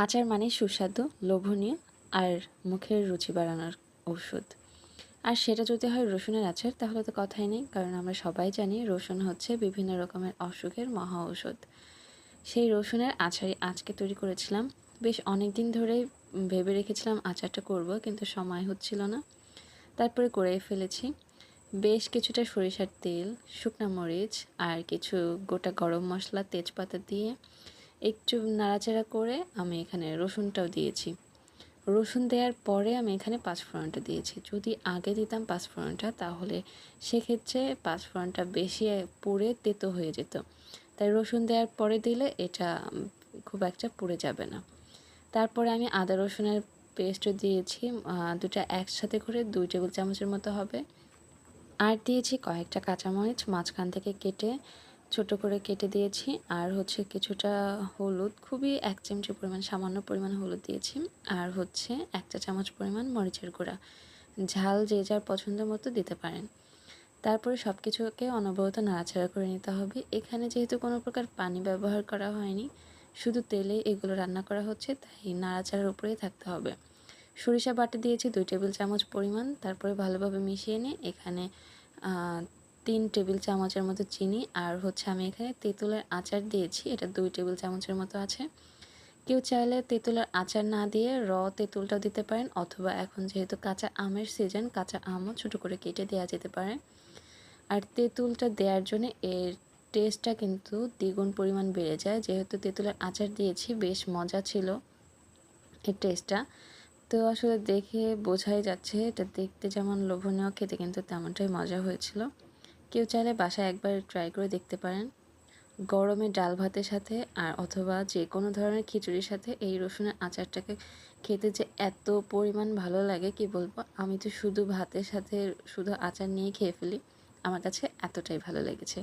আচার মানে সুস্বাদু, লোভনীয় আর মুখের রুচি বাড়ানোর ঔষধ। আর সেটা যদি হয় রসুনের আচার তাহলে তো কথাই নেই, কারণ আমরা সবাই জানি রসুন হচ্ছে বিভিন্ন রকমের অসুখের মহা ঔষধ। সেই রসুনের আচারই আজকে তৈরি করেছিলাম। বেশ অনেক দিন ধরেই ভেবে রেখেছিলাম আচারটা করব, কিন্তু সময় হচ্ছিল না। তারপরে করেই ফেলেছি। বেশ কিছুটা সরিষার তেল, শুকনা মরিচ আর কিছু গোটা গরম মশলা, তেজপাতা দিয়ে একটু নাড়াচাড়া করে আমি এখানে রসুনটাও দিয়েছি। রসুন দেওয়ার পরে আমি এখানে পাঁচফোড়নটা দিয়েছি। যদি আগে দিতাম পাঁচফোড়নটা তাহলে সেক্ষেত্রে পাঁচফোড়নটা বেশি পুড়ে তেতো হয়ে যেত। তাই রসুন দেওয়ার পরে দিলে এটা খুব একটা পুড়ে যাবে না। তারপরে আমি আদা রসুনের পেস্টও দিয়েছি, দুটা একসাথে করে 2 টেবিল চামচের মতো হবে। আর দিয়েছি কয়েকটা কাঁচামরিচ মাঝখান থেকে কেটে ছোট করে কেটে দিয়েছি। আর হচ্ছে কিছুটা হলুদ, খুবই 1 চিমটি পরিমাণ, সামান্য পরিমাণ হলুদ দিয়েছি। আর হচ্ছে 1 চা চামচ পরিমাণ মরিচের গুঁড়া। ঝাল যে যার পছন্দ মতো দিতে পারেন। তারপরে সব কিছুকে অনবরত নাড়াচাড়া করে নিতে হবে। এখানে যেহেতু কোনো প্রকার পানি ব্যবহার করা হয়নি, শুধু তেলে এগুলো রান্না করা হচ্ছে, তাই নাড়াচাড়ার উপরেই থাকতে হবে। সরিষা বাটা দিয়েছি 2 টেবিল চামচ পরিমাণ। তারপরে ভালোভাবে মিশিয়ে নিয়ে এখানে 3 টেবিল চামচের মতো চিনি আর হচ্ছে আমি এখানে তেঁতুলের আচার দিয়েছি, এটা 2 টেবিল চামচের মতো আছে। কেউ চাইলে তেঁতুলের আচার না দিয়ে তেঁতুলটাও দিতে পারেন, অথবা এখন যেহেতু কাঁচা আমের সিজন, কাঁচা আমও ছোটো করে কেটে দেওয়া যেতে পারে। আর তেঁতুলটা দেওয়ার জন্য এর টেস্টটা কিন্তু দ্বিগুণ পরিমাণ বেড়ে যায়। যেহেতু তেঁতুলের আচার দিয়েছি, বেশ মজা ছিল এর টেস্টটা। তো আসলে দেখে বোঝাই যাচ্ছে এটা দেখতে যেমন লোভনীয়, খেতে কিন্তু তেমনটাই মজা হয়েছিল। কেউ চাইলে বাসায় একবার ট্রাই করে দেখতে পারেন। গরমে ডাল ভাতের সাথে আর অথবা যে কোনো ধরনের খিচুড়ির সাথে এই রসুনের আচারটাকে খেতে যে এত পরিমাণ ভালো লাগে কি বলবো। আমি তো শুধু ভাতের সাথে শুধু আচার নিয়ে খেয়ে ফেলি, আমার কাছে এতটাই ভালো লেগেছে।